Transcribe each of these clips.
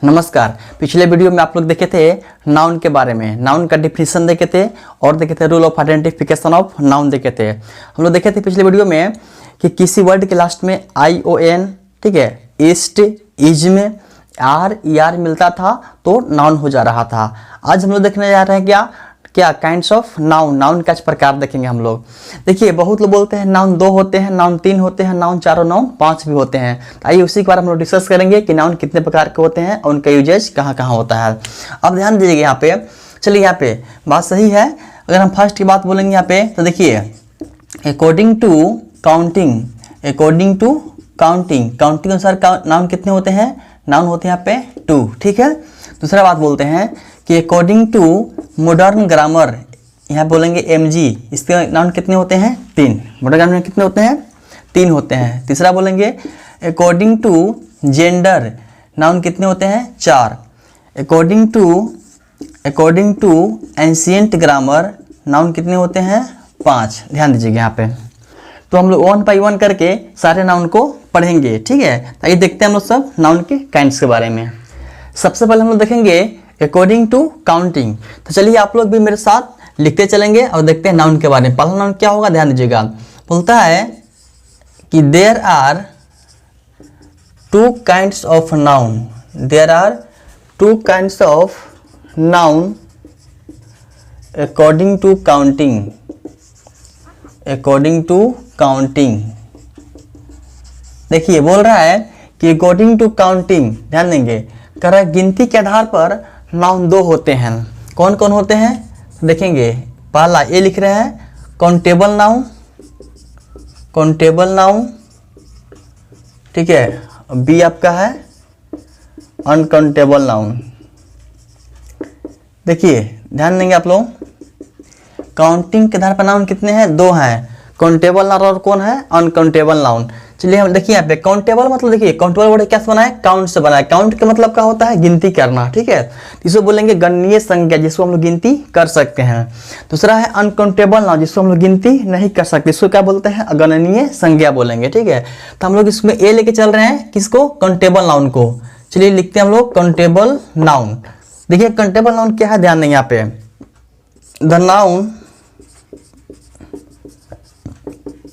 नमस्कार। पिछले वीडियो में आप लोग देखे थे नाउन के बारे में, नाउन का डिफिनीशन देखे थे और देखे थे rule of identification of noun देखे थे। हम लोग देखे थे पिछले वीडियो में कि किसी वर्ड के लास्ट में ION, ठीक है, ईस्ट, इज में ER मिलता था तो नाउन हो जा रहा था। आज हम लोग देखने जा रहे हैं क्या काइंड्स ऑफ नाउन, नाउन का प्रकार देखेंगे हम लोग। देखिए बहुत लोग बोलते हैं नाउन 2 होते हैं, नाउन 3 होते हैं, नाउन 4 और नाउन 5 भी होते हैं। तो आइए उसी के बारे में हम लोग डिस्कस करेंगे कि नाउन कितने प्रकार के होते हैं और उनका यूजेज कहाँ कहाँ होता है। अब ध्यान दीजिएगा यहाँ पे, चलिए यहाँ पे बात सही है। अगर हम फर्स्ट की बात बोलेंगे यहाँ पे तो देखिए according to counting, according to counting, counting अनुसार नाउन कितने होते हैं, नाउन होते हैं यहाँ पे 2, ठीक है। दूसरा बात बोलते हैं कि अकॉर्डिंग टू मॉडर्न ग्रामर, यहाँ बोलेंगे MG, इसके नाउन कितने होते हैं 3, मॉडर्न ग्रामर में कितने होते हैं 3 होते हैं। तीसरा बोलेंगे अकॉर्डिंग टू जेंडर, नाउन कितने होते हैं 4। According to ancient grammar, noun कितने होते हैं 5। ध्यान दीजिएगा यहाँ पे। तो हम लोग 1 बाई 1 करके सारे नाउन को पढ़ेंगे, ठीक है। आइए देखते हैं हम लोग सब नाउन के काइंड्स के बारे में। सबसे पहले हम लोग देखेंगे अकॉर्डिंग टू काउंटिंग। तो चलिए आप लोग भी मेरे साथ लिखते चलेंगे और देखते हैं नाउन के बारे में। पहला नाउन क्या होगा, ध्यान दीजिएगा। बोलता है कि there are 2 kinds of noun, there are 2 kinds of noun according to counting, according to counting. देखिए बोल रहा है कि अकॉर्डिंग टू काउंटिंग, ध्यान देंगे, कह रहा है गिनती के आधार पर नाउन 2 होते हैं। कौन कौन होते हैं देखेंगे। पहला ये लिख रहे हैं काउंटेबल नाउन, काउंटेबल नाउन, ठीक है। बी आपका है अनकाउंटेबल नाउन। देखिए ध्यान देंगे आप लोग, काउंटिंग के आधार पर नाउन कितने हैं 2 हैं, काउंटेबल नाउन और कौन है अनकाउंटेबल नाउन। चलिए हम देखिए यहाँ पे काउंटेबल मतलब देखिए काउंटेबल वर्ड क्या से बना है, काउंट से बना है। काउंट का मतलब क्या होता है, गिनती करना, ठीक है। इसको बोलेंगे गणनीय संज्ञा, जिसको हम लोग गिनती कर सकते हैं। दूसरा है अनकाउंटेबल नाउन, जिसको हम लोग गिनती नहीं कर सकते, इसको क्या बोलते हैं अगणनीय संज्ञा बोलेंगे, ठीक है। तो हम लोग इसमें ए लेके चल रहे हैं, किसको, काउंटेबल नाउन को। चलिए लिखते हैं हम लोग काउंटेबल नाउन। देखिए काउंटेबल नाउन क्या है, ध्यान देंगे यहाँ पे, the noun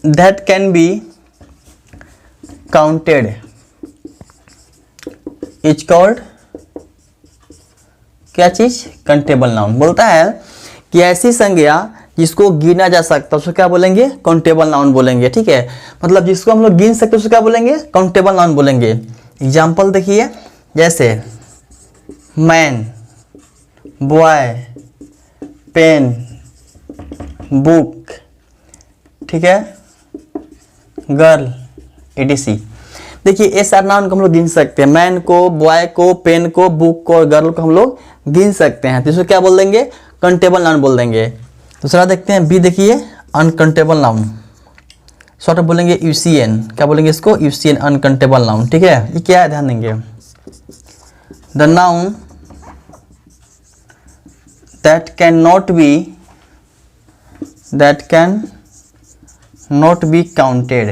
that can be counted is called क्या चीज, काउंटेबल नाउन। बोलता है कि ऐसी संज्ञा जिसको गिना जा सकता है उसको क्या बोलेंगे, काउंटेबल नाउन बोलेंगे, ठीक है। मतलब जिसको हम लोग गिन सकते उसको क्या बोलेंगे, काउंटेबल नाउन बोलेंगे। एग्जाम्पल देखिए, जैसे मैन, बॉय, पेन, बुक, ठीक है, गर्ल, etc। देखिए ये सारे नाउन को हम लोग गिन सकते हैं, मैन को, बॉय को, पेन को, बुक को और गर्ल को हम लोग गिन सकते हैं। तो इसको क्या बोल देंगे, काउंटेबल नाउन बोल देंगे। दूसरा देखते हैं बी, देखिए अनकाउंटेबल नाउन, शॉर्ट बोलेंगे UCN, क्या बोलेंगे इसको, UCN अनकाउंटेबल नाउन, ठीक है। ये क्या है, ध्यान देंगे, the noun that can not be counted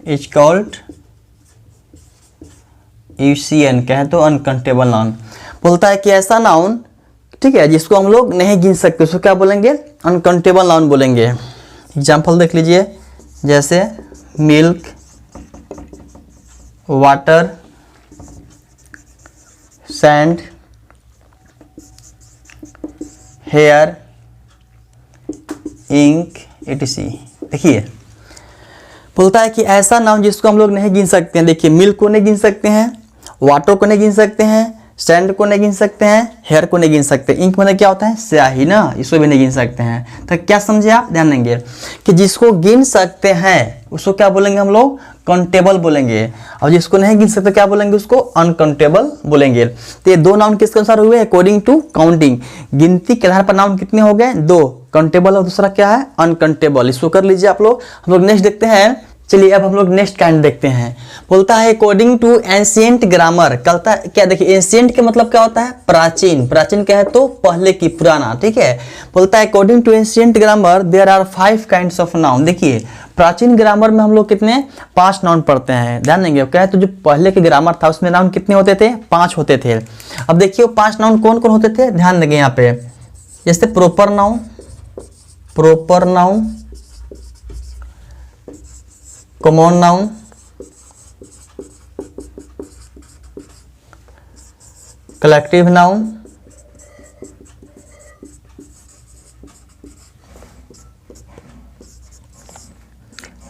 is called UCN, क्या है तो अनकाउंटेबल नाउन। बोलता है कि ऐसा नाउन, ठीक है, जिसको हम लोग नहीं गिन सकते उसको क्या बोलेंगे, अनकाउंटेबल नाउन बोलेंगे। एग्जाम्पल देख लीजिए, जैसे milk, water, sand, hair, ink, etc। देखिए बोलता है कि ऐसा नाउन जिसको हम लोग नहीं गिन सकते हैं। देखिए मिल्क को नहीं गिन सकते हैं, वाटर को नहीं गिन सकते हैं, सैंड को नहीं गिन सकते हैं, हेयर को नहीं गिन सकते। इंक मतलब क्या होता है, स्याही ना, इसको भी नहीं गिन सकते हैं। तो क्या समझे आप, ध्यान देंगे कि जिसको गिन सकते हैं उसको क्या बोलेंगे हम लोग, काउंटेबल बोलेंगे, और जिसको नहीं गिन सकते क्या बोलेंगे, उसको अनकाउंटेबल बोलेंगे। तो ये 2 नाउन किसके अनुसार हुए, अकॉर्डिंग टू काउंटिंग। गिनती के आधार पर नाउन कितने हो गए 2, काउंटेबल और दूसरा क्या है अनकाउंटेबल। इसको कर लीजिए आप लोग। हम लोग नेक्स्ट देखते हैं चलिए अब हम लोग नेक्स्ट काइंड देखते हैं। बोलता है अकॉर्डिंग टू एंशिएंट ग्रामर, कहता है क्या, देखिए एंशिएंट के मतलब क्या होता है, प्राचीन। प्राचीन क्या है, तो पहले की, पुराना, ठीक है। बोलता है according to ancient grammar there are 5 kinds of noun. देखिए प्राचीन ग्रामर में हम लोग कितने 5 नाउन पढ़ते हैं, ध्यान देंगे। क्या है, तो जो पहले के ग्रामर था उसमें नाउन कितने होते थे, 5 होते थे। अब देखिए 5 नाउन कौन कौन होते थे, ध्यान देंगे यहाँ पे। जैसे proper noun, proper noun, common noun, collective noun,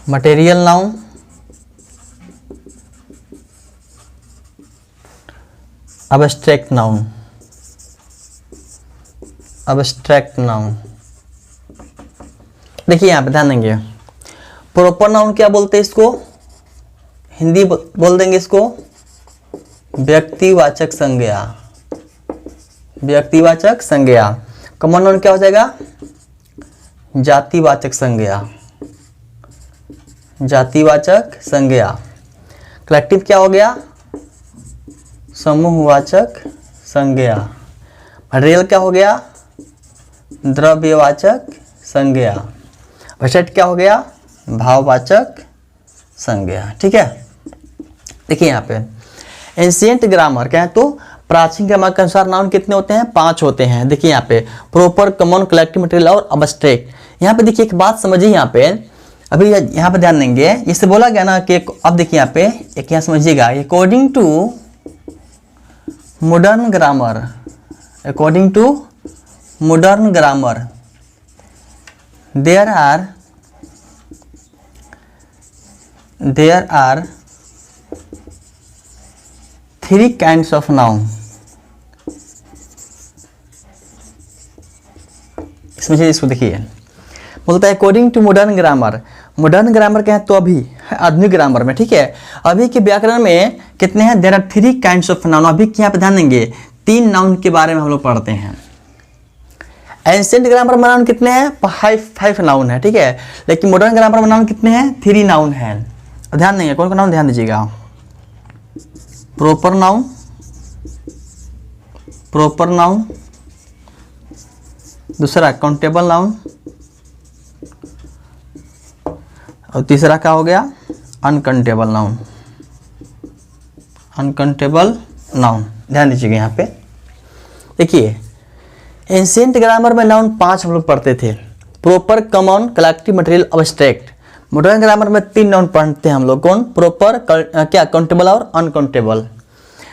material noun, abstract noun, abstract noun. देखिए यहां पे ध्यान देंगे, प्रॉपर नाउन क्या बोलते हैं इसको, हिंदी बोल देंगे इसको व्यक्तिवाचक संज्ञा, व्यक्तिवाचक संज्ञा। कॉमन नाउन क्या हो जाएगा, जातिवाचक संज्ञा, जातिवाचक संज्ञा। कलेक्टिव क्या हो गया, समूहवाचक संज्ञा। मटेरियल क्या हो गया, द्रव्यवाचक संज्ञा। अब्स्ट्रैक्ट क्या हो गया, भाववाचक संज्ञा, ठीक है। देखिए यहाँ पे एंशिएंट ग्रामर क्या है, तो प्राचीन ग्रामर के अनुसार नाउन कितने होते हैं, 5 होते हैं। देखिए यहाँ पे प्रॉपर, कॉमन, कलेक्टिव, मटेरियल और अब्स्ट्रैक्ट। यहाँ पे देखिए एक बात समझिए, यहाँ पे अभी यहाँ पे ध्यान देंगे, इससे बोला गया ना कि अब देखिए यहाँ पे एक यहाँ समझिएगा, according to modern grammar, according to modern grammar there are 3 kinds of noun. समझिए इसको, देखिए बोलता है according to modern grammar. Modern grammar क्या है, तो अभी आधुनिक ग्रामर में, ठीक है। अभी के व्याकरण में कितने हैं, there are 3 kinds of noun. अभी यहाँ पे ध्यान देंगे 3 नाउन के बारे में हम लोग पढ़ते हैं। एंशिएंट ग्रामर में नाउन कितने हैं, 5 नाउन है, ठीक है। लेकिन मॉडर्न ग्रामर में नाउन कितने हैं, 3 नाउन है। ध्यान देंगे कौन कौन नाउन, ध्यान दीजिएगा। प्रॉपर नाउन, प्रॉपर नाउन, दूसरा काउंटेबल नाउन, और तीसरा क्या हो गया, अनकाउंटेबल नाउन, अनकाउंटेबल नाउन। ध्यान दीजिएगा यहाँ पे। देखिए एंशिएंट ग्रामर में नाउन 5 हम लोग पढ़ते थे, proper, common, collective, material, abstract. Modern grammar में 3 नाउन पढ़ते हैं हम लोग, कौन, प्रॉपर, क्या, काउंटेबल और अनकाउंटेबल।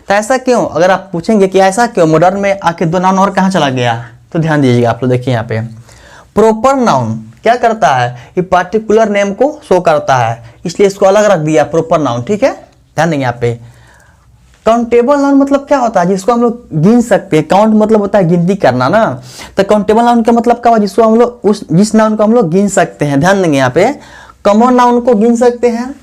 तो ऐसा क्यों, अगर आप पूछेंगे कि ऐसा क्यों, मॉडर्न में आके 2 नाउन और कहाँ चला गया, तो ध्यान दीजिएगा आप लोग। देखिए यहाँ पे प्रॉपर नाउन क्या करता है, ये पार्टिकुलर नेम को शो करता है, इसलिए इसको अलग रख दिया प्रॉपर नाउन, ठीक है। ध्यान देंगे यहाँ पे। काउंटेबल नाउन मतलब क्या होता है, जिसको हम लोग गिन सकते हैं। काउंट मतलब होता है गिनती करना ना, तो काउंटेबल नाउन का मतलब क्या हुआ, जिसको हम लोग जिस नाउन को हम लोग गिन सकते हैं। ध्यान देंगे यहाँ पे, कॉमन नाउन को गिन सकते हैं,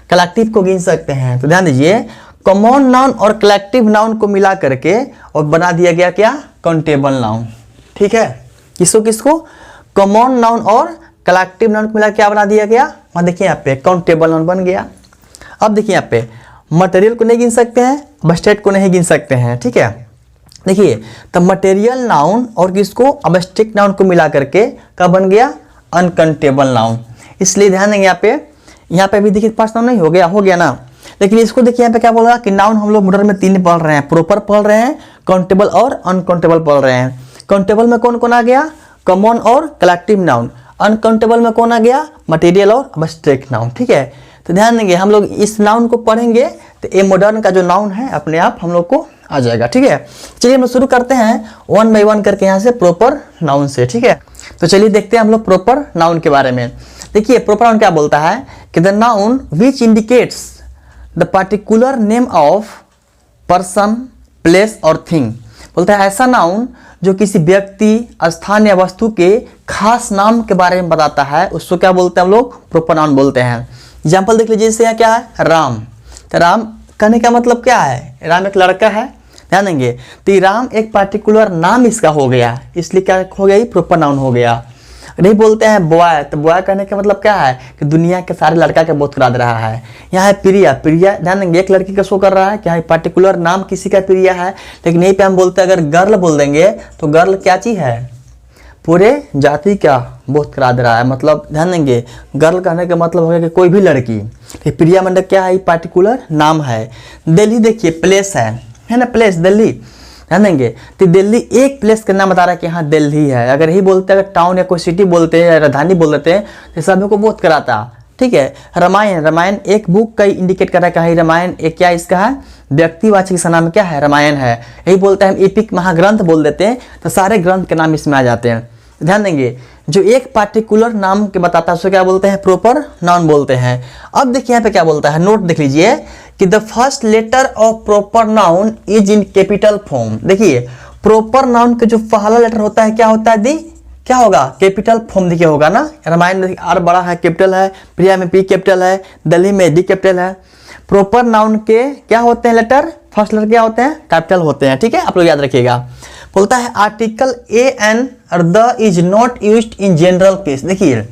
कलेक्टिव को गिन सकते हैं। तो ध्यान दीजिए, कॉमन नाउन और कलेक्टिव नाउन को मिला करके और बना दिया गया क्या, काउंटेबल नाउन, ठीक है। किसको किसको, कॉमन नाउन और कलेक्टिव नाउन को मिला क्या बना दिया गया, वहां देखिए यहाँ पे काउंटेबल नाउन बन गया। अब देखिए यहाँ पे मटेरियल को नहीं गिन सकते हैं, अब्स्ट्रैक्ट को नहीं गिन सकते हैं, ठीक है। देखिए तो मटेरियल नाउन और किसको, अब्स्ट्रैक्ट नाउन को मिला करके क्या बन गया, अनकाउंटेबल नाउन। इसलिए ध्यान देंगे यहाँ पे भी देखिए 5 नाउन नहीं हो गया ना। लेकिन इसको देखिए यहाँ पे क्या बोल रहा है कि नाउन हम लोग मॉडर्न में 3 पढ़ रहे हैं, प्रॉपर पढ़ रहे हैं, काउंटेबल और अनकाउंटेबल पढ़ रहे हैं। काउंटेबल में कौन कौन आ गया, कॉमन और कलेक्टिव नाउन। अनकाउंटेबल में कौन आ गया, मटेरियल और अब्स्ट्रैक्ट नाउन, ठीक है। तो ध्यान देंगे हम लोग इस नाउन को पढ़ेंगे तो ये मॉडर्न का जो नाउन है अपने आप हम लोग को आ जाएगा, ठीक है। चलिए हम शुरू करते हैं 1 बाय 1 करके यहाँ से प्रॉपर नाउन से, ठीक है। तो चलिए देखते हैं हम लोग प्रॉपर नाउन के बारे में। देखिए प्रॉपर नाउन क्या बोलता है कि the noun which indicates the particular name of person, place और थिंग। बोलता है ऐसा नाउन जो किसी व्यक्ति, स्थान या वस्तु के खास नाम के बारे में बताता है, उसको क्या बोलते हैं हम लोग, प्रॉपर नाउन बोलते हैं। एग्जाम्पल देख लीजिए, जैसे यहाँ क्या है, राम। तो राम कहने का मतलब क्या है, राम एक लड़का है, ध्यान देंगे। तो राम एक पार्टिकुलर नाम इसका हो गया, इसलिए क्या हो गया, प्रॉपर नाउन हो गया। नहीं बोलते हैं बॉय, तो बॉय कहने का मतलब क्या है कि दुनिया के सारे लड़का के बहुत करा दे रहा है। यहाँ है प्रिया, प्रिया ध्यान देंगे एक लड़की का शो कर रहा है, क्या है पार्टिकुलर नाम किसी का प्रिया है, लेकिन यहीं पे हम बोलते हैं अगर गर्ल बोल देंगे तो गर्ल क्या चीज है, पूरे जाति का बहुत करा दे रहा है। मतलब ध्यान देंगे गर्ल कहने का मतलब हो गया कि कोई भी लड़की, तो प्रिया मतलब क्या है, पार्टिकुलर नाम है। दिल्ली देखिए प्लेस है ना, प्लेस दिल्ली, ध्यान देंगे तो दिल्ली एक प्लेस का नाम बता रहा है कि हाँ दिल्ली है। अगर यही बोलते हैं, अगर टाउन या कोई सिटी बोलते हैं, राजधानी बोल देते हैं, तो सब को बहुत कराता। ठीक है, रामायण, रामायण एक बुक का इंडिकेट कर रहा है कि रामायण एक क्या इसका है, व्यक्तिवाचक इसका नाम क्या है, रामायण है। यही बोलते हैं हम एपिक महाग्रंथ बोल देते हैं, तो सारे ग्रंथ के नाम इसमें आ जाते हैं। ध्यान देंगे जो एक पार्टिकुलर नाम के बताता है उसको क्या बोलते हैं, प्रॉपर नाउन बोलते हैं। अब देखिए यहाँ पे क्या बोलता है, नोट देख लीजिए कि the first letter of proper noun is in capital form. देखिए प्रॉपर नाउन के जो पहला लेटर होता है क्या होता है दी, क्या होगा, कैपिटल फॉर्म देखिए होगा ना। रामायण में आर बड़ा है कैपिटल है, प्रिया में पी कैपिटल है, दिल्ली में डी कैपिटल है। प्रॉपर नाउन के क्या होते हैं लेटर, फर्स्ट लेटर क्या होते हैं, कैपिटल होते हैं। ठीक है, आप लोग याद रखिएगा। बोलता है आर्टिकल ए एन और the is not used in general case. देखिए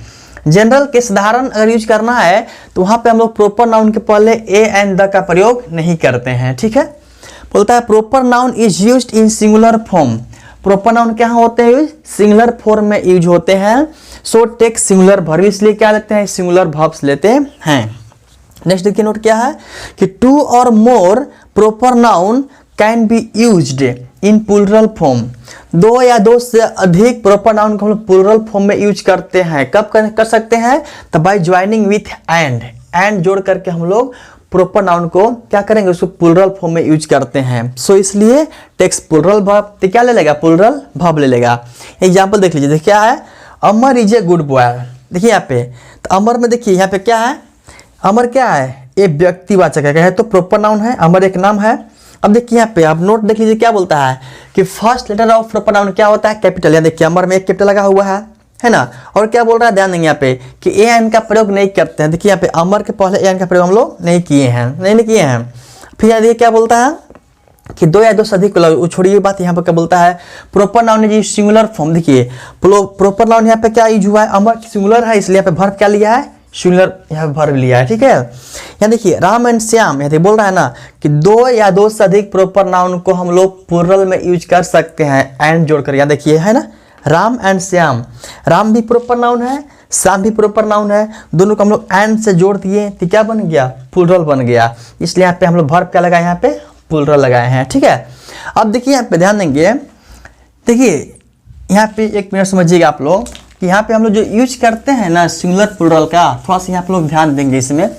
जनरल के साधारण अगर यूज करना है तो वहां पे हम लोग प्रॉपर नाउन के पहले ए एंड द का प्रयोग नहीं करते हैं। ठीक है, बोलता है proper noun is used in singular form. Proper noun क्या होते हैं, यूज सिंगुलर फॉर्म में यूज होते हैं। सो टेक सिंगुलर वर्ब, इसलिए क्या लेते हैं, सिंगुलर वर्ब्स लेते हैं। नेक्स्ट देखिए नोट क्या है कि टू और more proper noun can be used in plural form. दो या दो से अधिक प्रॉपर नाउन को हम लोग प्लूरल फॉर्म में यूज करते हैं। कब कर सकते हैं, तो बाय ज्वाइनिंग विथ एंड जोड़ करके हम लोग प्रॉपर नाउन को क्या करेंगे, उसको प्लूरल फॉर्म में यूज करते हैं। सो इसलिए टेक्स प्लूरल वर्ब, तो क्या ले लेगा, प्लूरल वर्ब ले लेगा। एग्जांपल देख लीजिए, क्या है, अमर इज ए गुड बॉय। देखिए यहाँ पे तो अमर में देखिए यहाँ पे क्या है, अमर क्या है, ये व्यक्तिवाचक है, तो प्रॉपर नाउन है, अमर एक नाम है। अब देखिए यहाँ पे आप नोट देख लीजिए क्या बोलता है कि first letter of proper noun क्या होता है, कैपिटल। यहाँ देखिए अमर में एक कैपिटल लगा हुआ है ना। और क्या बोल रहा है, ध्यान देंगे यहाँ पे कि ए एन का प्रयोग नहीं करते हैं। देखिए यहाँ पे अमर के पहले ए एन का प्रयोग हम लोग नहीं किए हैं। फिर यहाँ देखिए क्या बोलता है कि दो या दो से अधिक, छोड़िए बात, यहाँ पे क्या बोलता है proper noun is singular form. देखिए प्रॉपर नाउन यहाँ पे क्या यूज हुआ है, अमर सिंगुलर है, इसलिए यहाँ पे वर्ब क्या लिया है, सिंगुलर यहाँ वर्ब लिया है। ठीक है, यहाँ देखिए राम एंड श्याम, यहाँ बोल रहा है ना कि दो या दो से अधिक प्रॉपर नाउन को हम लोग प्लूरल में यूज कर सकते हैं एंड जोड़कर। यहाँ देखिए है ना, राम एंड श्याम, राम भी प्रॉपर नाउन है, श्याम भी प्रॉपर नाउन है, दोनों को हम लोग एंड से जोड़ दिए तो क्या बन गया, प्लूरल बन गया। इसलिए यहाँ पे हम लोग वर्ब क्या लगाए, यहाँ पे प्लूरल लगाए हैं। ठीक है, अब देखिए यहाँ पे ध्यान देंगे, देखिए यहाँ पे एक मिनट समझिएगा आप लोग कि यहाँ पे हम लोग जो यूज करते हैं ना सिंगुलर प्लूरल का, थोड़ा सा यहाँ पे लोग ध्यान देंगे इसमें।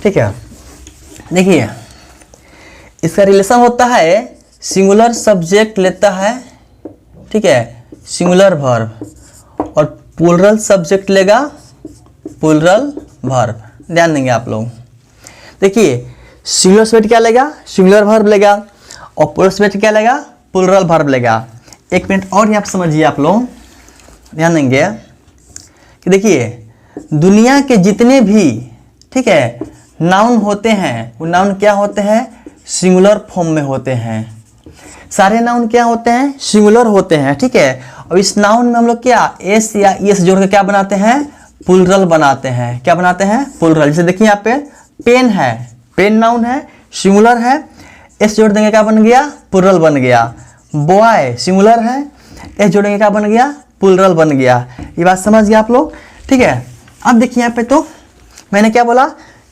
ठीक है, देखिए इसका रिलेशन होता है, सिंगुलर सब्जेक्ट लेता है, ठीक है, सिंगुलर वर्ब, और प्लूरल सब्जेक्ट लेगा प्लूरल वर्ब। ध्यान देंगे आप लोग, देखिए सिंगुलर सब्जेक्ट क्या लेगा, सिंगुलर वर्ब लेगा, और प्लूरल सब्जेक्ट क्या लेगा, प्लूरल वर्ब लेगा। एक मिनट और यहाँ पे समझिए आप लोग, ध्यान देंगे कि देखिए दुनिया के जितने भी, ठीक है, नाउन होते हैं वो नाउन क्या होते हैं, सिंगुलर फॉर्म में होते हैं। सारे नाउन क्या होते हैं, सिंगुलर होते हैं। ठीक है, और इस नाउन में हम लोग क्या एस या एस जोड़ के क्या बनाते हैं, प्लूरल बनाते हैं। क्या बनाते हैं, प्लूरल। जैसे देखिए यहाँ पे पेन है, पेन नाउन है, सिंगुलर है, एस जोड़ देंगे क्या बन गया, प्लूरल बन गया। बॉय सिंगुलर है, एस जोड़ेंगे क्या बन गया, प्लूरल बन गया। ये बात समझ गए आप लोग। ठीक है, अब देखिए यहाँ पे तो मैंने क्या बोला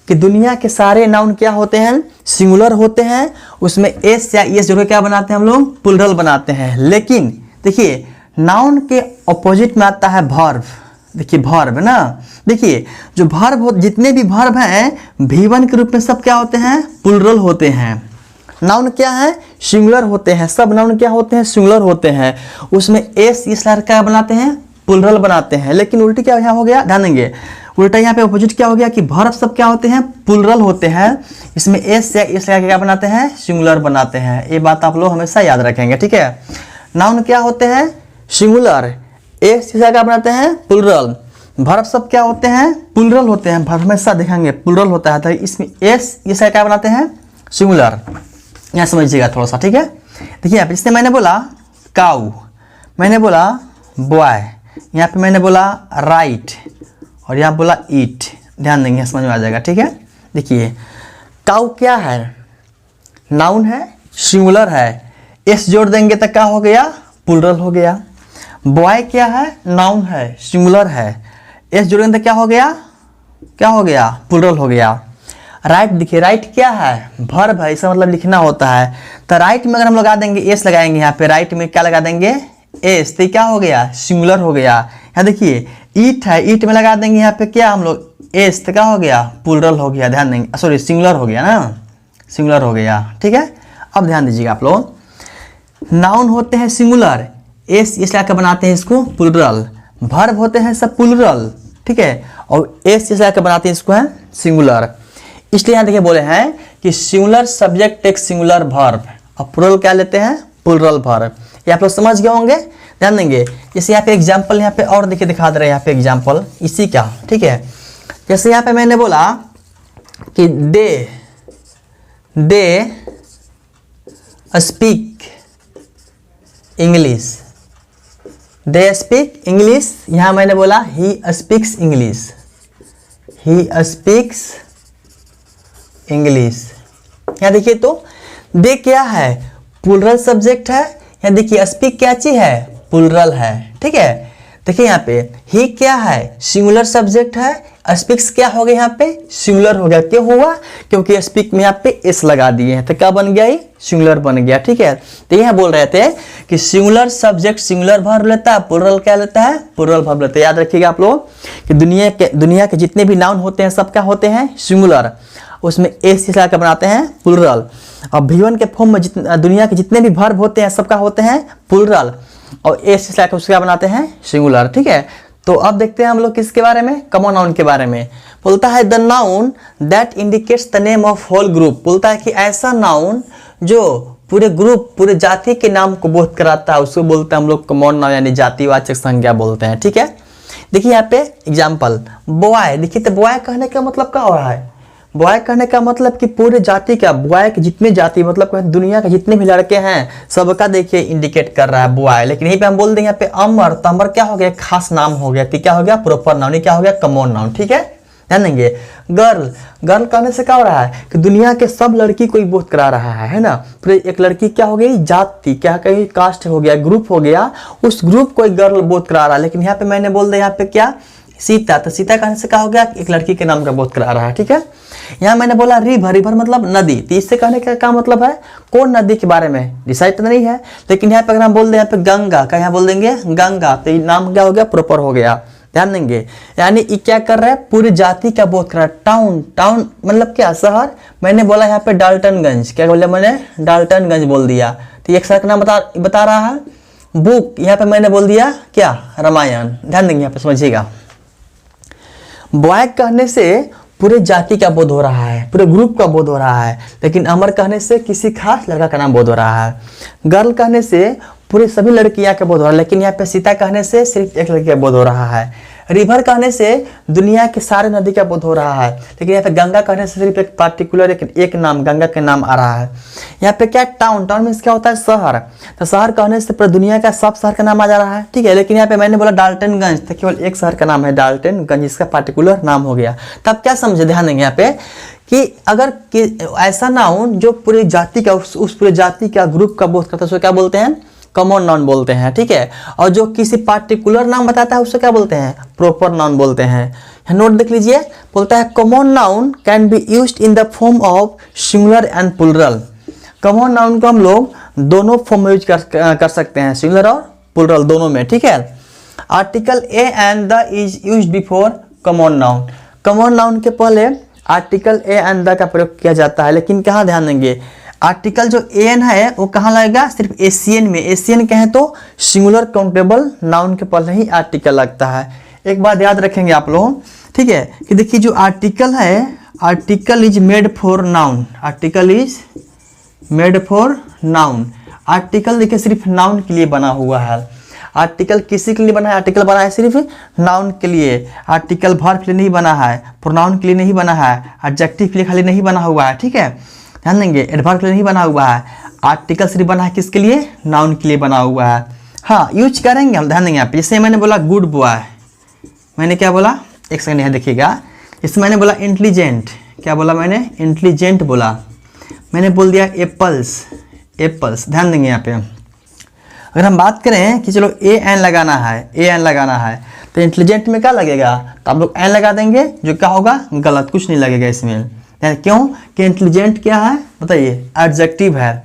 कि दुनिया के सारे नाउन क्या होते हैं, सिंगुलर होते हैं, उसमें एस या एस जोड़ के क्या बनाते हैं हम लोग, प्लूरल बनाते हैं। लेकिन देखिए नाउन के ऑपोजिट में आता है वर्ब। देखिए वर्ब ना, देखिए जो वर्ब जितने भी वर्ब हैं V1 के रूप में सब क्या होते हैं, प्लूरल होते हैं। नाउन क्या है, सिंगुलर होते हैं, सब नाउन क्या होते हैं, सिंगुलर होते हैं। उसमें एस इस लहर क्या बनाते हैं, प्लूरल बनाते हैं। लेकिन उल्टी क्या यहाँ हो गया, ध्यान देंगे उल्टा यहाँ पे अपोजिट क्या हो गया कि वर्ब सब क्या होते हैं, प्लूरल होते हैं। इसमें एस या इस लगा के क्या बनाते हैं, सिंगुलर बनाते हैं। ये बात आप लोग हमेशा याद रखेंगे। ठीक है, नाउन क्या होते हैं, सिंगुलर, एस इस क्या बनाते हैं, प्लूरल। वर्ब सब क्या होते हैं, प्लूरल होते हैं। वर्ब हमेशा देखेंगे प्लूरल होता है, तो इसमें एस इस क्या बनाते हैं, सिंगुलर। यहाँ समझिएगा थोड़ा सा। ठीक है, देखिए यहाँ पे जैसे मैंने बोला काऊ, मैंने बोला बॉय, यहाँ पे मैंने बोला राइट और यहाँ बोला ईट, ध्यान देंगे समझ में आ जाएगा, ठीक है। देखिए काउ क्या है, नाउन है, सिंगुलर है, एस जोड़ देंगे तो क्या हो गया, प्लूरल हो गया। बॉय क्या है, नाउन है, सिंगुलर है, एस जोड़ेंगे तो क्या हो गया, प्लूरल हो गया। राइट देखिए, राइट क्या है, वर्ब है, इसका मतलब लिखना होता है। तो राइट में अगर हम लगा देंगे एस लगाएंगे, यहाँ पे राइट में क्या लगा देंगे, एस, तो क्या हो गया, सिंगुलर हो गया। यहाँ देखिए ईट है, ईट में लगा देंगे यहाँ पे क्या हम लोग, एस, तो क्या हो गया, प्लूरल हो गया। ध्यान देंगे, सॉरी सिंगुलर हो गया ना, सिंगुलर हो गया, ठीक है। अब ध्यान दीजिएगा आप लोग, नाउन होते हैं सिंगुलर, एस इस लाकर बनाते हैं इसको प्लूरल, वर्ब होते हैं सब प्लूरल, ठीक है, और एस इस लाकर बनाते हैं इसको है सिंगुलर। इसलिए यहाँ देखिए बोले हैं कि singular subject take singular verb, और प्लूरल क्या लेते हैं, प्लूरल वर्ब। ये आप लोग समझ गए होंगे। ध्यान देंगे, जैसे यहाँ पे एग्जाम्पल यहाँ पे और देखिए दिखा दे रहे हैं यहाँ पे एग्जाम्पल इसी का, ठीक है। जैसे यहाँ पे मैंने बोला कि they speak English, they speak English, यहाँ मैंने बोला he speaks English, he speaks English. यहाँ देखिए तो दे क्या है, प्लूरल सब्जेक्ट है, यहाँ देखिए स्पीक क्या चीज है, प्लूरल है, ठीक है। देखिए यहाँ पे ही क्या है, सिंगुलर सब्जेक्ट है, स्पीक्स क्या हो गया, यहाँ पे सिंगुलर हो गया। क्यों हुआ, क्योंकि स्पीक में यहाँ पे एस लगा दिए हैं, तो क्या बन गया, सिंगुलर बन गया, ठीक है। तो यहाँ बोल रहे थे कि सिंगुलर सब्जेक्ट सिंगुलर वर्ब लेता है, प्लूरल क्या लेता है, प्लूरल वर्ब लेता है। याद रखिएगा आप लोग कि दुनिया के जितने भी नाउन होते हैं सब क्या होते हैं, सिंगुलर, उसमें एस लगा कर बनाते हैं प्लूरल। और V1 के फॉर्म में दुनिया के जितने भी वर्ब होते हैं सबका होते हैं प्लूरल, और एस लगा कर उसका बनाते हैं सिंगुलर, ठीक है। तो अब देखते हैं हम लोग किसके बारे में, कॉमन नाउन के बारे में। बोलता है the noun that indicates the name of whole group, बोलता है कि ऐसा नाउन जो पूरे ग्रुप, पूरे जाति के नाम को बोध कराता है, उसको बोलते हैं हम लोग कॉमन नाउन, यानी जातिवाचक संज्ञा बोलते हैं, ठीक है। देखिए यहाँ पे एग्जाम्पल बॉय, देखिए तो बॉय कहने का मतलब क्या हो रहा है, बॉय कहने का मतलब कि पूरे जाति का, बॉय के जितने जाति मतलब दुनिया के जितने भी लड़के हैं सबका देखिए इंडिकेट कर रहा है बॉय। लेकिन यहीं पे हम बोल देंगे यहाँ पे अमर, तो अमर क्या हो गया, खास नाम हो गया, तो क्या हो गया, प्रॉपर नाउन, क्या हो गया, कॉमन नाउन, ठीक है। ध्यान देंगे, गर्ल, गर्ल कहने से क्या हो रहा है कि दुनिया के सब लड़की को बोध करा रहा है ना। फिर एक लड़की क्या हो गई, जाति, क्या कहीं कास्ट हो गया, ग्रुप हो गया, उस ग्रुप को एक गर्ल बोध करा रहा है। लेकिन यहाँ पे मैंने बोल दिया यहाँ पे क्या, सीता, तो सीता कहने से क्या हो गया, एक लड़की के नाम का बोध करा रहा है, ठीक है। यहाँ मैंने बोला रिवर, रिवर मतलब नदी, तो इससे कहने का क्या मतलब है, कौन नदी के बारे में डिसाइड तो नहीं है। लेकिन यहाँ पे अगर हम बोल दें यहाँ पे गंगा, क्या यहाँ बोल देंगे गंगा, तो नाम क्या हो गया, प्रॉपर हो गया। ध्यान देंगे, यानी ये क्या कर रहा है, पूरी जाति का बोध कर रहा है। टाउन, टाउन मतलब क्या, शहर। मैंने बोला यहाँ पे डाल्टनगंज, क्या बोला मैंने, डाल्टनगंज बोल दिया, तो एक शहर का नाम बता रहा है। बुक, यहाँ पे मैंने बोल दिया क्या, रामायण। ध्यान देंगे यहाँ पे समझिएगा, बॉय कहने से पूरे जाति का बोध हो रहा है, पूरे ग्रुप का बोध हो रहा है। लेकिन अमर कहने से किसी खास लड़का का नाम बोध हो रहा है। गर्ल कहने से पूरे सभी लड़कियां का बोध हो रहा है। लेकिन यहाँ पे सीता कहने से सिर्फ एक लड़की का बोध हो रहा है। रिवर कहने से दुनिया के सारे नदी का बोध हो रहा है। लेकिन यहाँ पे गंगा कहने से सिर्फ एक पार्टिकुलर एक नाम, गंगा के नाम आ रहा है। यहाँ पे क्या, टाउन, टाउन मीन्स क्या होता है, शहर, तो शहर कहने से पूरी दुनिया का सब शहर का नाम आ जा रहा है, ठीक है। लेकिन यहाँ पे मैंने बोला डाल्टनगंज, तो केवल एक शहर का नाम है डाल्टनगंज, इसका पार्टिकुलर नाम हो गया। तब क्या समझे, ध्यान देंगे यहाँ पे कि अगर ऐसा नाउन जो पूरी जाति का, उस पूरे जाति का, ग्रुप का बोध करता है, उसको क्या बोलते हैं, कॉमन नाउन बोलते हैं, ठीक है। और जो किसी पार्टिकुलर नाम बताता है उससे क्या बोलते हैं, प्रॉपर नाउन बोलते हैं। नोट देख लीजिए, बोलता है common noun can be used in the form of singular and plural. Common noun को हम लोग दोनों फॉर्म में यूज कर सकते हैं, सिंगुलर और प्लूरल दोनों में, ठीक है। Article A and the is used before common noun. Common noun के पहले आर्टिकल ए एंड द का प्रयोग किया जाता है। लेकिन कहाँ, ध्यान देंगे, आर्टिकल जो एन है वो कहाँ लगेगा, सिर्फ एशियन में। एशियन कहें तो सिंगुलर काउंटेबल नाउन के पहले ही आर्टिकल लगता है। एक बात याद रखेंगे आप लोग, ठीक है, कि देखिए जो आर्टिकल है, article is made for noun, article is made for noun. Article देखिए सिर्फ नाउन के लिए बना हुआ है। आर्टिकल किसी के लिए बना है, आर्टिकल बना है सिर्फ नाउन के लिए। आर्टिकल वर्ब के लिए नहीं बना है, प्रोनाउन के लिए नहीं बना है, एडजेक्टिव के लिए खाली नहीं बना हुआ है, ठीक है। ध्यान देंगे, एडवर्ब के लिए नहीं बना हुआ है। आर्टिकल सिर्फ बना है किसके लिए, नाउन के लिए बना हुआ है। हाँ यूज करेंगे हम, ध्यान देंगे यहाँ पे। जैसे मैंने बोला गुड बॉय, मैंने क्या बोला, एक सेकंड यहाँ देखिएगा। इसमें मैंने बोला इंटेलिजेंट, क्या बोला मैंने, इंटेलिजेंट बोला। मैंने बोल दिया एप्पल्स, एप्पल्स, ध्यान देंगे यहाँ पे। अगर हम बात करें कि चलो ए एन लगाना है, ए एन लगाना है, तो इंटेलिजेंट में क्या लगेगा, तो आप लोग एन लगा देंगे, जो क्या होगा, गलत, कुछ नहीं लगेगा इसमें। क्यों कि इंटेलिजेंट क्या है बताइए, एडजेक्टिव है,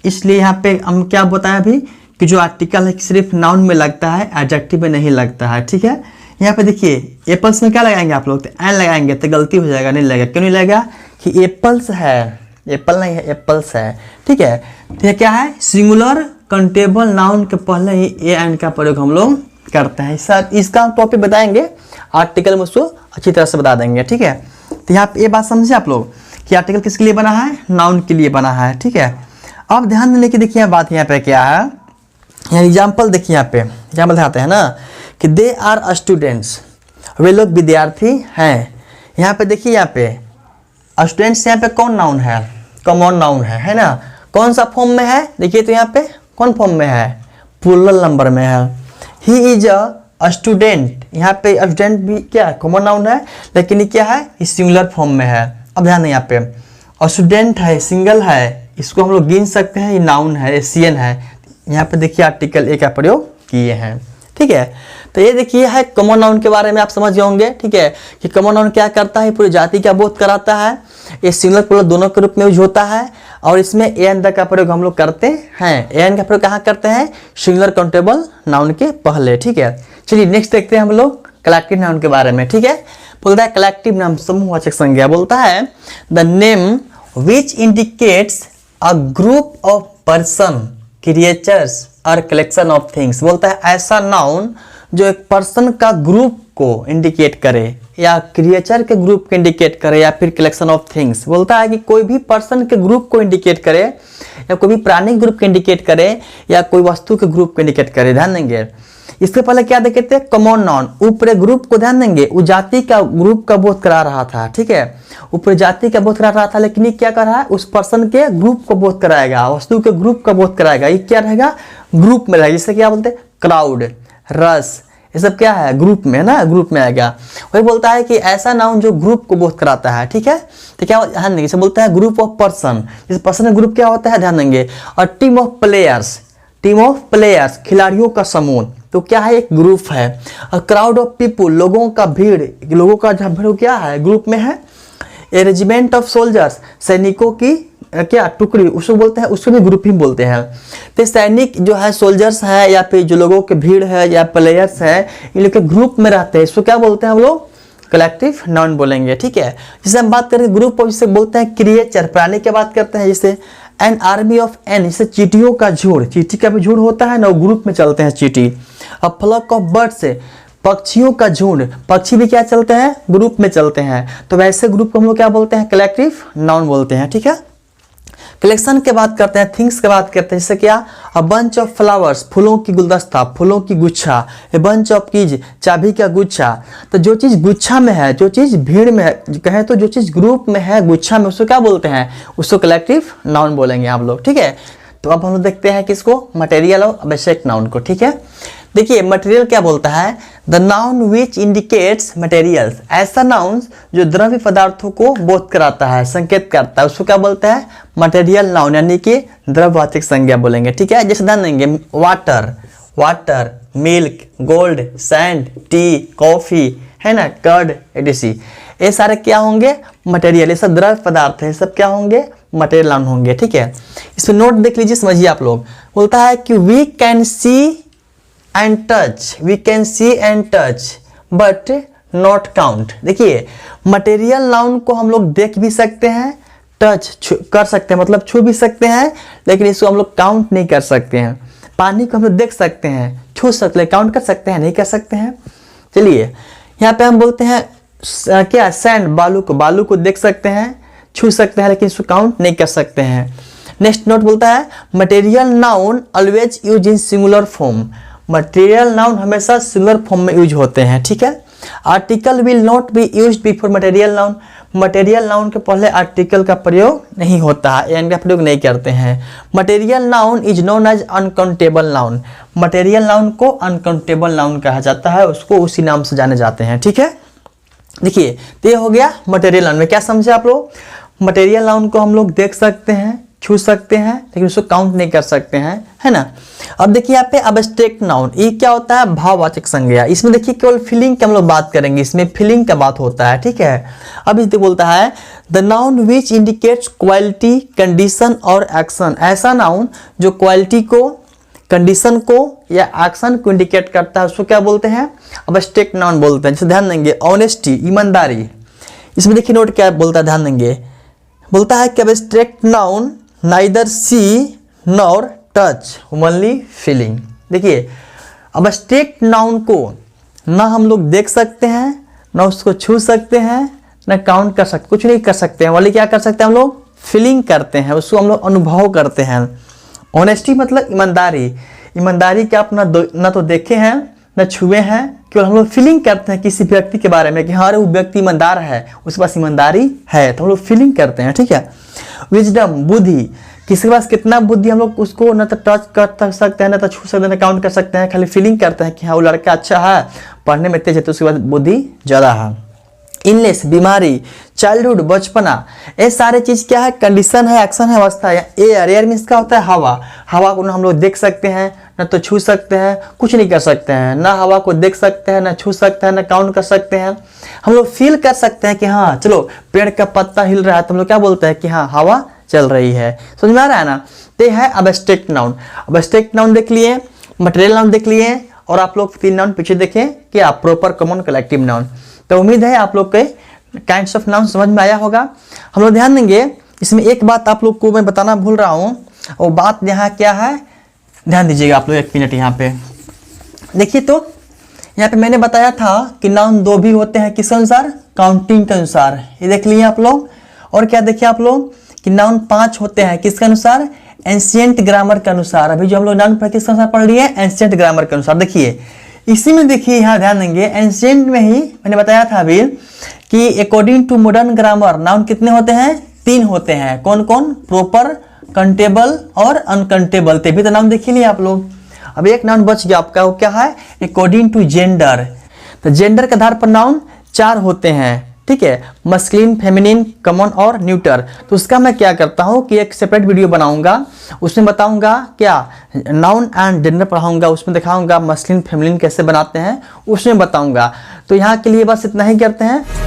इसलिए यहाँ पे हम क्या बताया अभी कि जो आर्टिकल है सिर्फ नाउन में लगता है, एडजेक्टिव में नहीं लगता है, ठीक है। यहाँ पे देखिए एप्पल्स में क्या लगाएंगे आप लोग, तो एन लगाएंगे तो गलती हो जाएगा, नहीं लगेगा। क्यों नहीं लगेगा कि एप्पल्स है, एप्पल नहीं है, एप्पल्स है, ठीक है। तो यह क्या है, सिंगुलर काउंटेबल नाउन के पहले ही ए एन का प्रयोग हम लोग करते हैं। सर इसका टॉपिक बताएंगे, आर्टिकल में उसको अच्छी तरह से बता देंगे, ठीक है। तो यहाँ पे ये बात समझे आप लोग कि आर्टिकल किसके लिए बना है, नाउन के लिए बना है, ठीक है। अब ध्यान देने की देखिए बात यहाँ पे क्या है, यहाँ एग्जाम्पल देखिए, यहाँ पे एग्जाम्पल दिखाते हैं ना कि दे आर स्टूडेंट्स, वे लोग विद्यार्थी हैं। यहाँ पे देखिए, यहाँ पे स्टूडेंट्स यहाँ पे कौन नाउन है, कॉमन नाउन है ना। कौन सा फॉर्म में है देखिए, तो यहाँ पे कौन फॉर्म में है, प्लूरल नंबर में है। ही इज अ स्टूडेंट, यहाँ पे स्टूडेंट भी क्या है, कॉमन नाउन है, लेकिन ये क्या है, ये सिंगुलर फॉर्म में है। अब ध्यान दें यहाँ पे स्टूडेंट है, सिंगल है, इसको हम लोग गिन सकते हैं, ये नाउन है, एशियन है। यहाँ पे देखिए आर्टिकल ए का प्रयोग किए हैं, ठीक है। तो ये देखिए है कॉमन नाउन के बारे में आप समझ गए होंगे, ठीक है, कि कॉमन नाउन क्या करता है, पूरी जाति का बोध कराता है। ये सिंगुलर प्लूरल दोनों के रूप में यूज होता है, और इसमें एन का प्रयोग हम लोग करते हैं। एन का प्रयोग कहाँ करते हैं, सिंगुलर काउंटेबल नाउन के पहले, ठीक है। चलिए नेक्स्ट देखते हैं हम लोग कलेक्टिव नाउन के बारे में, ठीक है। बोलता है कलेक्टिव नाउन समूहवाचक संज्ञा, बोलता है the name which indicates a group of person, creatures और कलेक्शन ऑफ थिंग्स। बोलता है ऐसा नाउन जो एक पर्सन का ग्रुप को इंडिकेट करे, या क्रिएचर के ग्रुप को इंडिकेट करे, या फिर कलेक्शन ऑफ थिंग्स। बोलता है कि कोई भी पर्सन के ग्रुप को इंडिकेट करे, या कोई भी प्राणी ग्रुप को इंडिकेट करे, या कोई वस्तु के ग्रुप को इंडिकेट करे। ध्यान देंगे इसके पहले क्या देखे थे, कॉमन नाउन, ऊपर ग्रुप को ध्यान देंगे, वो जाति का ग्रुप का बोध करा रहा था, ठीक है, ऊपर जाति का बोध करा रहा था, लेकिन ये क्या कर रहा है, उस पर्सन के ग्रुप को बोध कराएगा, वस्तु के ग्रुप का बोध कराएगा। ये क्या रहेगा, ग्रुप में रहेगा, जिसे क्या बोलते हैं, क्राउड, रस, ये सब क्या है, ग्रुप में ना, ग्रुप में आएगा। वही बोलता है कि ऐसा नाउन जो ग्रुप को बोध कराता है, ठीक है। तो क्या ध्यान देंगे, इसे बोलता है ग्रुप ऑफ पर्सन। इस पर्सन का ग्रुप क्या होता है, ध्यान देंगे। और team of players, team of players, खिलाड़ियों का समूह, तो क्या है, एक ग्रुप है। और क्राउड ऑफ पीपुल, लोगों का भीड़, लोगों का जहाँ भीड़ क्या है, ग्रुप में है। ए रेजिमेंट ऑफ सोल्जर्स, सैनिकों की क्या टुकड़ी, उसको बोलते हैं, उसको भी ग्रुप ही बोलते हैं। तो सैनिक जो है, सोल्जर्स है, या फिर जो लोगों के भीड़ है, या प्लेयर्स है, इन लोग के ग्रुप में रहते हैं, इसको क्या बोलते हैं हम लोग, कलेक्टिव नाउन बोलेंगे, ठीक है। जैसे हम बात करें ग्रुप ऑफ, जिसे बोलते हैं क्रिएचर, प्राणी की बात करते हैं, जैसे एन आर्मी ऑफ एन, जैसे चींटियों का झुंड, चींटी का भी झुंड होता है ना, वो ग्रुप में चलते हैं चींटी। अब फ्लॉक ऑफ बर्ड्स, पक्षियों का झुंड, पक्षी भी क्या चलते हैं, ग्रुप में चलते हैं। तो वैसे ग्रुप को हम लोग क्या बोलते हैं, कलेक्टिव नाउन बोलते हैं, ठीक है। कलेक्शन के बात करते हैं, थिंग्स के बात करते हैं, जैसे क्या, अ बंच ऑफ फ्लावर्स, फूलों की गुलदस्ता, फूलों की गुच्छा, ए बंच ऑफ कीज, चाबी का गुच्छा। तो जो चीज़ गुच्छा में है, जो चीज़ भीड़ में है, कहें तो जो चीज़ ग्रुप में है, गुच्छा में, उसको क्या बोलते हैं, उसको कलेक्टिव नाउन बोलेंगे आप लोग, ठीक है। तो अब हम लोग देखते हैं किसको, मटेरियल और आवश्यक नाउन को, ठीक है। देखिए मटेरियल क्या बोलता है, the noun which indicates materials, ऐसा नाउन जो द्रव्य पदार्थों को बोध कराता है, संकेत करता है, उसको क्या बोलते हैं, मटेरियल नाउन, यानी कि द्रव्यवाचक संज्ञा बोलेंगे, ठीक है। जैसे ध्यान देंगे, water, water, milk, gold, sand, T, coffee, है ना, कर्ड, एडीसी, ये सारे क्या होंगे, मटेरियल, ये सब द्रव्य पदार्थ है, सब क्या होंगे, मटेरियल नाउन होंगे, ठीक है। इसमें नोट देख लीजिए, समझिए आप लोग। बोलता है कि we can see and touch, we can see and touch but not count. देखिए मटेरियल नाउन को हम लोग देख भी सकते हैं, टच कर सकते हैं, मतलब छू भी सकते हैं, लेकिन इसको हम लोग काउंट नहीं कर सकते हैं। पानी को हम लोग देख सकते हैं, छू सकते हैं, काउंट कर सकते हैं, नहीं कर सकते हैं। चलिए यहाँ पे हम बोलते हैं क्या, सैंड, बालू को देख सकते हैं, छू सकते हैं, लेकिन इसको काउंट नहीं कर सकते हैं। नेक्स्ट नोट बोलता है material noun always use in singular form, material noun हमेशा सिंगुलर फॉर्म में यूज होते हैं, ठीक है। Article will not be used before material noun, material noun के पहले आर्टिकल का प्रयोग नहीं होता है, एन का प्रयोग नहीं करते हैं। Material noun is known as uncountable noun, material noun को अनकाउंटेबल नाउन कहा जाता है, उसको उसी नाम से जाने जाते हैं। ठीक है, देखिए तो ये हो गया मटेरियल नाउन में। क्या समझे आप लोग? मटेरियल नाउन को हम लोग देख सकते हैं, छू सकते हैं, लेकिन उसको काउंट नहीं कर सकते हैं, है ना। अब देखिए यहाँ पे अब्स्ट्रैक्ट नाउन, ये क्या होता है? भाववाचक संज्ञा। इसमें देखिए केवल फीलिंग की हम लोग बात करेंगे, इसमें फीलिंग का बात होता है। ठीक है, अब इसे बोलता है the noun which indicates quality, condition और एक्शन, ऐसा नाउन जो क्वालिटी को, कंडीशन को या एक्शन को इंडिकेट करता है, उसको क्या बोलते हैं? अब्स्ट्रैक्ट नाउन बोलते हैं। जैसे ध्यान देंगे ऑनेस्टी, ईमानदारी, इसमें देखिए नोट क्या बोलता है, ध्यान देंगे, बोलता है कि अब्स्ट्रैक्ट नाउन नाइदर सी नॉर टच ओनली फीलिंग। देखिए अब्स्ट्रैक्ट नाउन को ना हम लोग देख सकते हैं, ना उसको छू सकते हैं, ना काउंट कर सकते, कुछ नहीं कर सकते हैं, वाले क्या कर सकते हैं हम लोग? फीलिंग करते हैं, उसको हम लोग अनुभव करते हैं। ऑनेस्टी मतलब ईमानदारी, ईमानदारी क्या आप ना तो देखे हैं ना छुए हैं, केवल हम लोग फीलिंग करते हैं किसी व्यक्ति के बारे में कि हाँ वो व्यक्ति ईमानदार है, उसके पास ईमानदारी है, तो हम लोग फीलिंग करते हैं। ठीक है, विजडम बुद्धि, किसी के पास कितना बुद्धि, हम लोग उसको ना तो टच कर सकते हैं, ना तो छू सकते हैं, ना काउंट कर सकते हैं, खाली फीलिंग करते हैं कि हाँ वो लड़का अच्छा है, पढ़ने में तेज है, तो उसके पास बुद्धि ज़्यादा है। इलनेस बीमारी, चाइल्डहुड बचपना, ये सारे चीज़ क्या है? कंडीशन है, एक्शन है, अवस्था है। एयर, एयर मीन्स क्या होता है? हवा, हवा को ना हम लोग देख सकते हैं, ना तो छू सकते हैं, कुछ नहीं कर सकते हैं, ना हवा को देख सकते हैं, ना छू सकते हैं, ना काउंट कर सकते हैं। हम लोग फील कर सकते हैं कि हाँ चलो पेड़ का पत्ता हिल रहा है, तो हम लोग क्या बोलते हैं कि हाँ हवा चल रही है। समझ में आ रहा है ना? तो है अब्स्ट्रैक्ट नाउन। अब्स्ट्रैक्ट नाउन देख लिए, मटेरियल नाउन देख लिए, और आप लोग 3 नाउन पीछे देखें क्या? Proper, common, collective noun. तो उम्मीद है आप लोग के काइंड्स ऑफ नाउन समझ में आया होगा। हम लोग ध्यान देंगे, इसमें एक बात आप लोग को मैं बताना भूल रहा हूँ, वो बात यहाँ क्या है, ध्यान दीजिएगा आप लोग 1 मिनट यहाँ पे देखिए। तो यहाँ पे मैंने बताया था कि नाउन 2 भी होते हैं, किस अनुसार? काउंटिंग के अनुसार, ये देख लिए आप लोग। और क्या देखिए आप लोग कि नाउन 5 होते हैं, किसके अनुसार? एंशिएंट ग्रामर के अनुसार। अभी जो हम लोग नाउन किसके अनुसार पढ़ लिए? एंशिएंट ग्रामर के अनुसार। देखिए इसी में देखिए यहाँ ध्यान देंगे, एंशिएंट में ही मैंने बताया था अभी कि according to modern grammar noun कितने होते हैं? 3 होते हैं। कौन कौन? प्रॉपर, कंटेबल और अनकंटेबल। तभी तो नाउन देखिए नहीं आप लोग। अब एक नाउन बच गया आपका, वो क्या है? According to gender. तो जेंडर के आधार पर नाउन 4 होते हैं। ठीक है, मस्कुलिन, फेमिनिन, कॉमन और न्यूटर। तो उसका मैं क्या करता हूँ कि एक सेपरेट वीडियो बनाऊंगा, उसमें बताऊंगा क्या नाउन एंड जेंडर पढ़ाऊंगा, उसमें दिखाऊंगा मस्कुलिन फेमिनिन कैसे बनाते हैं, उसमें बताऊंगा। तो यहाँ के लिए बस इतना ही करते हैं।